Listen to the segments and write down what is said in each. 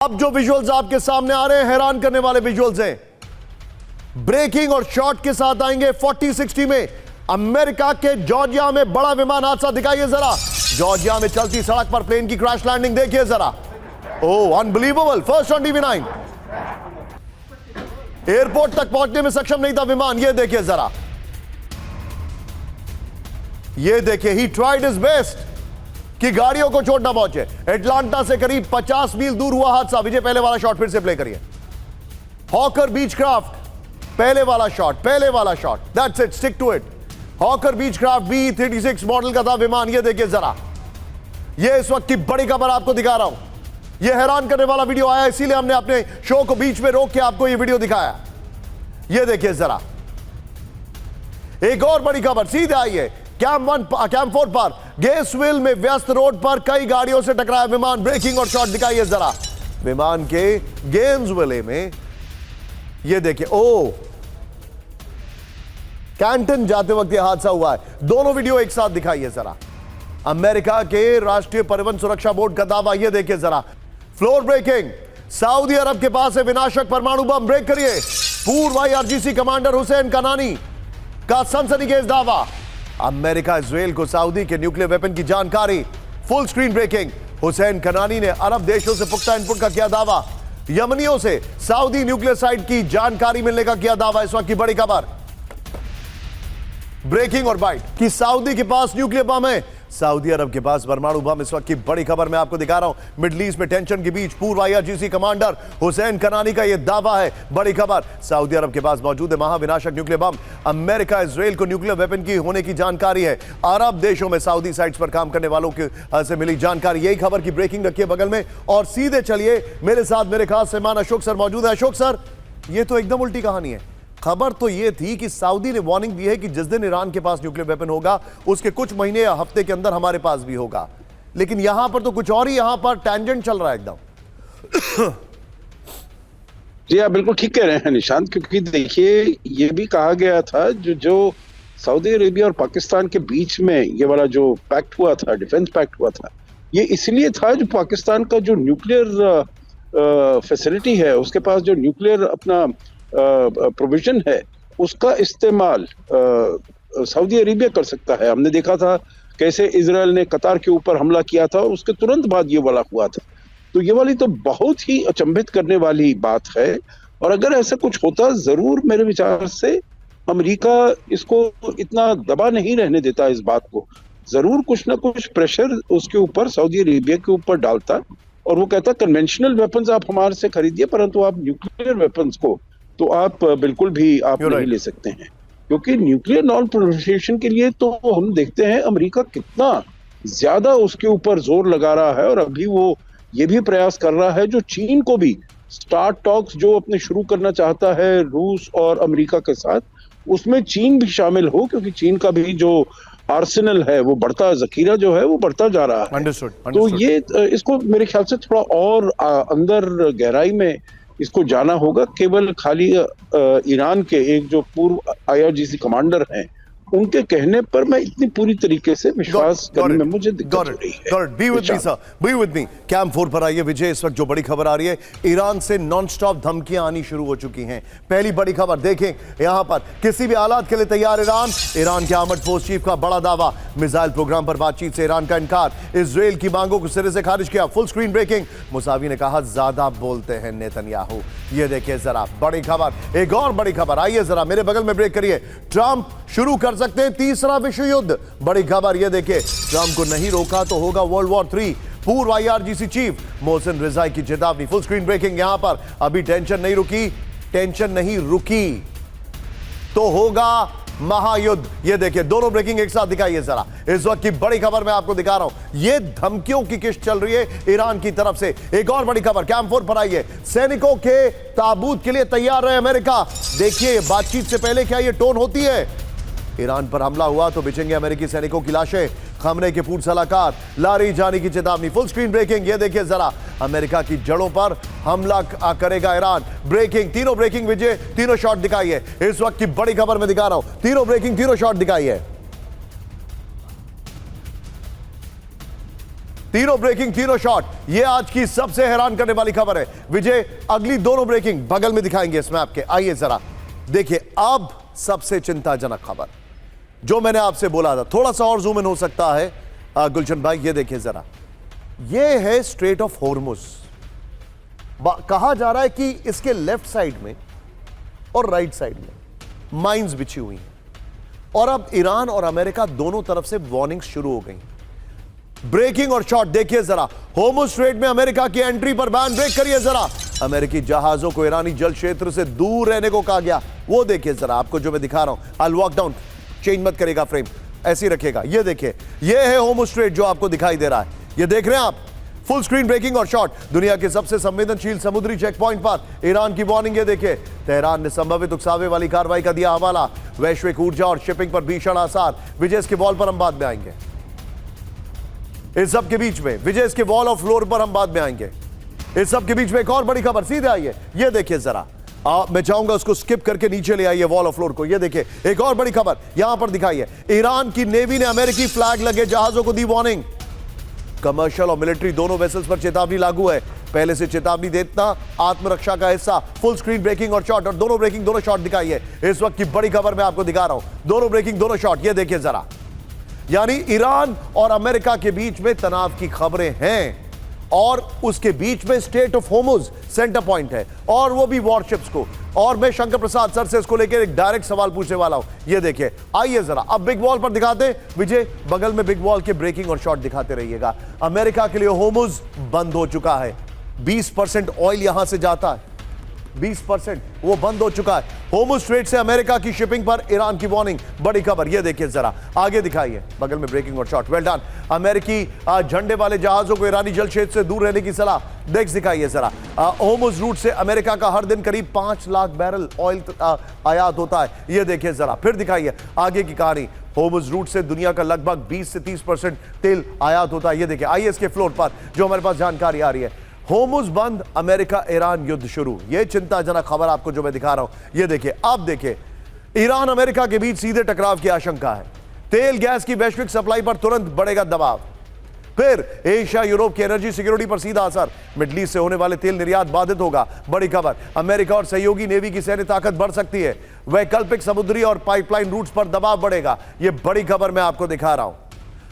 अब जो विजुअल्स आपके सामने आ रहे हैं हैरान करने वाले विजुअल्स हैं। ब्रेकिंग और शॉट के साथ आएंगे 40-60 में अमेरिका के जॉर्जिया में बड़ा विमान हादसा। दिखाइए जरा, जॉर्जिया में चलती सड़क पर प्लेन की क्रैश लैंडिंग देखिए जरा। Oh unbelievable, first on TV 9। Airport तक पहुंचने में सक्षम नहीं था विमान। ये देखिए जरा, ये देखिए, ही ट्राइड हिज बेस्ट कि गाड़ियों को चोट ना पहुंचे। एटलांटा से करीब 50 मील दूर हुआ हादसा। विजय पहले वाला शॉट फिर से प्ले करिए। हॉकर बीच क्राफ्ट, पहले वाला shot, that's it, stick to it. Hawker Beechcraft B-36 model का था विमान। ये देखिए जरा, ये इस वक्त की बड़ी खबर आपको दिखा रहा हूं। ये हैरान करने वाला वीडियो आया, इसीलिए हमने अपने शो को बीच में रोक के आपको ये वीडियो दिखाया। ये देखिए जरा, एक और बड़ी खबर सीधे आई है। कैंप 4 पर गेसविल में व्यस्त रोड पर कई गाड़ियों से टकराया विमान। ब्रेकिंग और शॉट दिखाइए जरा विमान के गेम्सविले में। ये देखिए, ओ कैंटन जाते वक्त यह हादसा हुआ है। दोनों वीडियो एक साथ दिखाइए जरा। अमेरिका के राष्ट्रीय परिवहन सुरक्षा बोर्ड का दावा, यह देखिए जरा। फ्लोर ब्रेकिंग, सऊदी अरब के पास है विनाशक परमाणु बम। ब्रेक करिए। पूर्व IRGC कमांडर हुसैन कनानी का सनसनीखेज दावा। अमेरिका इजराइल को सऊदी के न्यूक्लियर वेपन की जानकारी। फुल स्क्रीन ब्रेकिंग, हुसैन कनानी ने अरब देशों से पुख्ता इनपुट का किया दावा। यमनियों से सऊदी न्यूक्लियर साइट की जानकारी मिलने का किया दावा। इस वक्त की बड़ी खबर, ब्रेकिंग और बाइट कि सऊदी के पास न्यूक्लियर बम है, सऊदी अरब के पास परमाणु बम। इस वक्त की बड़ी खबर मैं आपको दिखा रहा हूं। मिडल ईस्ट में टेंशन के बीच पूर्व IRGC कमांडर हुसैन कनानी का यह दावा है। बड़ी खबर, सऊदी अरब के पास मौजूद है महाविनाशक न्यूक्लियर बम। अमेरिका इजराइल को न्यूक्लियर वेपन की होने की जानकारी है। अरब देशों में सऊदी साइट्स पर काम करने वालों के से मिली जानकारी। यही खबर की ब्रेकिंग रखिए बगल में। और सीधे चलिए, मेरे साथ मेरे खास मेहमान अशोक सर मौजूद है। अशोक सर, यह तो एकदम उल्टी कहानी है। खबर तो यह थी कि सऊदी ने वार्निंग दी है कि जिस दिन ईरान के पास न्यूक्लियर वेपन होगा उसके कुछ महीने या हफ्ते के अंदर हमारे पास भी होगा, लेकिन यहां पर तो कुछ और ही, यहां पर टैंजेंट चल रहा है एकदम। जी आप बिल्कुल ठीक कह रहे हैं निशांत, क्योंकि देखिए ये भी कहा गया था जो सऊदी अरेबिया और पाकिस्तान के बीच में ये वाला जो पैक्ट हुआ था, डिफेंस पैक्ट हुआ था, ये इसलिए था जो पाकिस्तान का जो न्यूक्लियर फैसिलिटी है, उसके पास जो न्यूक्लियर अपना प्रोविजन है, उसका इस्तेमाल सऊदी अरेबिया कर सकता है। हमने देखा था कैसे इजराइल ने कतार के ऊपर हमला किया था और उसके तुरंत बाद ये वाला हुआ था। तो ये वाली तो बहुत ही अचंभित करने वाली बात है। और अगर ऐसा कुछ होता, जरूर मेरे विचार से अमेरिका इसको इतना दबा नहीं रहने देता, इस बात को जरूर कुछ ना कुछ प्रेशर उसके ऊपर, सऊदी अरेबिया के ऊपर डालता और वो कहता कन्वेंशनल वेपन्स आप हमारे से खरीदिए, परंतु आप न्यूक्लियर वेपन्स को तो आप बिल्कुल भी आप नहीं ले सकते हैं। क्योंकि न्यूक्लियर नॉन प्रोलिफरेशन के लिए तो हम देखते हैं अमेरिका कितना ज्यादा उसके ऊपर जोर लगा रहा है। और अभी वो ये भी प्रयास कर रहा है, जो चीन को भी स्टार्ट टॉक्स जो अपने शुरू करना चाहता है रूस और अमेरिका के साथ, उसमें चीन भी शामिल हो, क्योंकि चीन का भी जो आर्सेनल है वो बढ़ता, जखीरा जो है वो बढ़ता जा रहा है। Understood. तो ये इसको मेरे ख्याल से थोड़ा और अंदर गहराई में इसको जाना होगा। केवल खाली ईरान के एक जो पूर्व IRGC कमांडर हैं, उनके कहने पर मैं इतनी पूरी तरीके से विश्वास करने में मुझे दिक्कत हो रही है। Be with me, sir. Be with me. Camp 4 पर आइए विजय। इस वक्त जो बड़ी खबर आ रही है, ईरान से नॉन स्टॉप धमकियां आनी शुरू हो चुकी हैं। पहली बड़ी खबर देखें यहां पर, किसी भी हालात के लिए तैयार ईरान। ईरान के आर्मड फोर्स चीफ का बड़ा दावा। मिसाइल प्रोग्राम पर बातचीत से ईरान का इनकार। इजराइल की मांगों को सिरे से खारिज किया। फुल स्क्रीन ब्रेकिंग, मुसावी ने कहा ज्यादा बोलते हैं नेतन्याहू। ये देखिए जरा बड़ी खबर। एक और बड़ी खबर, आइए जरा मेरे बगल में ब्रेक करिए। ट्रंप शुरू कर सकते हैं तीसरा विश्व युद्ध। बड़ी खबर, यह देखिए, ट्रंप को नहीं रोका तो होगा वर्ल्ड वॉर 3। पूर्व IRGC चीफ मोहसिन रिजाई की चेतावनी। फुल स्क्रीन ब्रेकिंग, यहां पर अभी टेंशन नहीं रुकी तो होगा महायुद्ध। ये देखिए, दोनों ब्रेकिंग एक साथ दिखाइए जरा। इस वक्त की बड़ी खबर मैं आपको दिखा रहा हूं। ये धमकियों की किस्त चल रही है ईरान की तरफ से। एक और बड़ी खबर, कैंप 4 पर आइए। सैनिकों के ताबूत के लिए तैयार रहे अमेरिका। देखिए बातचीत से पहले क्या ये टोन होती है। ईरान पर हमला हुआ तो बिछेंगे अमेरिकी सैनिकों की लाशें। खमने के पूर्व सलाहकार लारी जानी की चेतावनी। फुल स्क्रीन ब्रेकिंग, ये देखिए जरा, अमेरिका की जड़ों पर हमला करेगा ईरान। ब्रेकिंग, तीनों ब्रेकिंग विजय, तीनों शॉट दिखाइए। इस वक्त की बड़ी खबर मैं दिखा रहा हूं। तीनों ब्रेकिंग, तीनों शॉट दिखाइए। तीनों ब्रेकिंग, तीनों शॉट। ये आज की सबसे हैरान करने वाली खबर है। विजय, अगली दोनों ब्रेकिंग बगल में दिखाएंगे इसमें आपके। आइए जरा देखिए अब सबसे चिंताजनक खबर जो मैंने आपसे बोला था। थोड़ा सा और जूम इन हो सकता है गुलशन भाई, ये देखिए जरा, ये है स्ट्रेट ऑफ हॉर्मुज। कहा जा रहा है कि इसके लेफ्ट साइड में और राइट साइड में माइंस बिछी हुई हैं और अब ईरान और अमेरिका दोनों तरफ से वार्निंग्स शुरू हो गई। ब्रेकिंग और शॉट देखिए जरा, हॉर्मुज स्ट्रेट में अमेरिका की एंट्री पर बैन। ब्रेक करिए जरा, अमेरिकी जहाजों को ईरानी जल क्षेत्र से दूर रहने को कहा गया। वो देखिए जरा, आपको जो मैं दिखा रहा हूं, आई वॉक डाउन, चेंज मत करेगा फ्रेम, ऐसे ही रखेगा। ये देखिए, ये है हॉर्मुज स्ट्रेट जो आपको दिखाई दे रहा है। ये देख रहे हैं आप, फुल स्क्रीन ब्रेकिंग और शॉट। दुनिया के सबसे संवेदनशील समुद्री चेक पॉइंट पर ईरान की वार्निंग। ये देखिए, तेहरान ने संभावित उकसावे वाली कार्रवाई का दिया हवाला। वैश्विक ऊर्जा और शिपिंग पर भीषण आसार। विजय, इसके वॉल पर हम बाद में आएंगे। इस सब के बीच में विजय, इसके वॉल ऑफ फ्लोर पर हम बाद में आएंगे। इस सब के बीच में एक और बड़ी खबर, सीधे आइए, ये देखिए जरा। मैं चाहूंगा उसको स्किप करके नीचे ले आइए वॉल ऑफ फ्लोर को। ये देखिए एक और बड़ी खबर यहां पर दिखाइए। ईरान की नेवी ने अमेरिकी फ्लैग लगे जहाजों को दी वार्निंग। कमर्शियल और मिलिट्री दोनों वेसल्स पर चेतावनी लागू है। पहले से चेतावनी देना आत्मरक्षा का हिस्सा। फुल स्क्रीन ब्रेकिंग और शॉट, और दोनों ब्रेकिंग, दोनों शॉट दिखाइए। इस वक्त की बड़ी खबर मैं आपको दिखा रहा हूं, दोनों ब्रेकिंग, दोनों शॉट। ये देखिए जरा, यानी ईरान और अमेरिका के बीच में तनाव की खबरें हैं और उसके बीच में straight of Hormuz centre point है, और वो भी वॉरशिप्स को। और मैं शंकर प्रसाद सर से इसको लेकर एक डायरेक्ट सवाल पूछने वाला हूं। ये देखिए, आइए जरा अब बिग वॉल पर दिखाते हैं। विजय, बगल में बिग वॉल के ब्रेकिंग और शॉट दिखाते रहिएगा। अमेरिका के लिए हॉर्मुज बंद हो चुका है। 20% ऑयल यहां से जाता है, 20% वो बंद हो चुका है। हॉर्मुज स्ट्रेट से अमेरिका की शिपिंग पर ईरान की वार्निंग। बड़ी खबर, ये देखिए जरा, आगे दिखाइए, बगल में ब्रेकिंग और शॉट। Well done. अमेरिकी झंडे वाले जहाजों को ईरानी जल क्षेत्र से दूर रहने की सलाह। दिखाइए जरा, हॉर्मुज रूट से अमेरिका का हर दिन करीब 5 लाख बैरल ऑयल आयात होता है। ये देखिए जरा, फिर दिखाइए आगे की कहानी। हॉर्मुज रूट से दुनिया का लगभग 20 से 30% तेल आयात होता है। ये देखिए, आइए इसके फ्लोर पर जो हमारे पास जानकारी आ रही है। हॉर्मुज बंद, अमेरिका ईरान युद्ध शुरू। यह चिंताजनक खबर आपको जो मैं दिखा रहा हूं। यह देखिए, अब देखिए, ईरान अमेरिका के बीच सीधे टकराव की आशंका है। तेल गैस की वैश्विक सप्लाई पर तुरंत बढ़ेगा दबाव। फिर एशिया यूरोप की एनर्जी सिक्योरिटी पर सीधा असर। मिडल ईस्ट से होने वाले तेल निर्यात बाधित होगा। बड़ी खबर, अमेरिका और सहयोगी नेवी की सैन्य ताकत बढ़ सकती है। वैकल्पिक समुद्री और पाइपलाइन रूट्स पर दबाव बढ़ेगा। यह बड़ी खबर मैं आपको दिखा रहा हूं।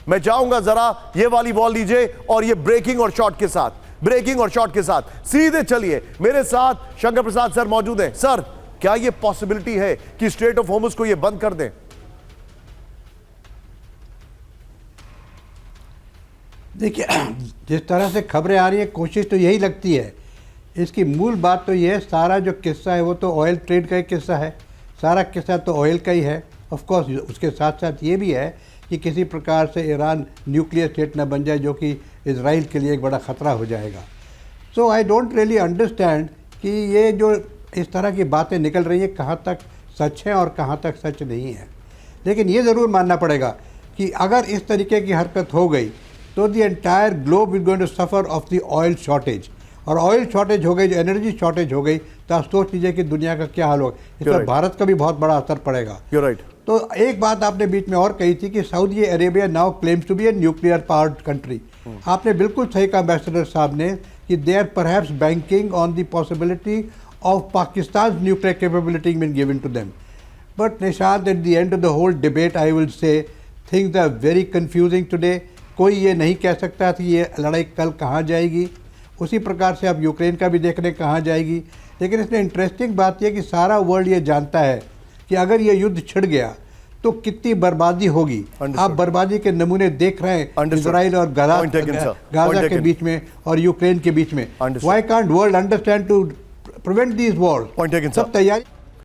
मैं चाहूंगा जरा ये वाली बॉल लीजिए और ये ब्रेकिंग और शॉट के साथ, ब्रेकिंग और शॉट के साथ सीधे चलिए। मेरे साथ शंकर प्रसाद सर मौजूद हैं। सर, क्या यह पॉसिबिलिटी है कि स्ट्रेट ऑफ हॉर्मुज को यह बंद कर दें? देखिए, जिस तरह से खबरें आ रही है, कोशिश तो यही लगती है। इसकी मूल बात तो यह है, सारा जो किस्सा है वो तो ऑयल ट्रेड का एक किस्सा है। सारा किस्सा तो ऑयल का ही है। ऑफ कोर्स उसके साथ साथ ये भी है कि किसी प्रकार से ईरान न्यूक्लियर स्टेट न बन जाए, जो कि इजराइल के लिए एक बड़ा ख़तरा हो जाएगा। सो आई डोंट रियली अंडरस्टैंड कि ये जो इस तरह की बातें निकल रही हैं कहाँ तक सच है और कहाँ तक सच नहीं है। लेकिन ये ज़रूर मानना पड़ेगा कि अगर इस तरीके की हरकत हो गई तो the entire globe is going to suffer of the oil shortage. और ऑयल शॉर्टेज हो गई, जो एनर्जी शॉर्टेज हो गई, तो आप सोच लीजिए कि दुनिया का क्या हाल होगा। इसमें भारत का भी बहुत बड़ा असर पड़ेगा। तो एक बात आपने बीच में और कही थी कि Saudi Arabia now claims to be a nuclear powered country. आपने बिल्कुल सही कहा एम्बेसडर साहब ने कि they are perhaps banking on the possibility of Pakistan nuclear capability being given to them. But Nishant, at the end of the whole debate I will say things are very confusing today. कोई ये नहीं कह सकता कि ये लड़ाई कल कहाँ जाएगी। उसी प्रकार से अब यूक्रेन का भी देख रहे कहाँ जाएगी। लेकिन इसमें इंटरेस्टिंग बात यह कि सारा वर्ल्ड ये जानता है कि अगर ये युद्ध छिड़ गया तो कितनी बर्बादी होगी। आप बर्बादी के नमूने देख रहे हैं इजराइल और गाजा के बीच में और यूक्रेन के बीच में। Why can't world understand to prevent these wars? सब तैयारी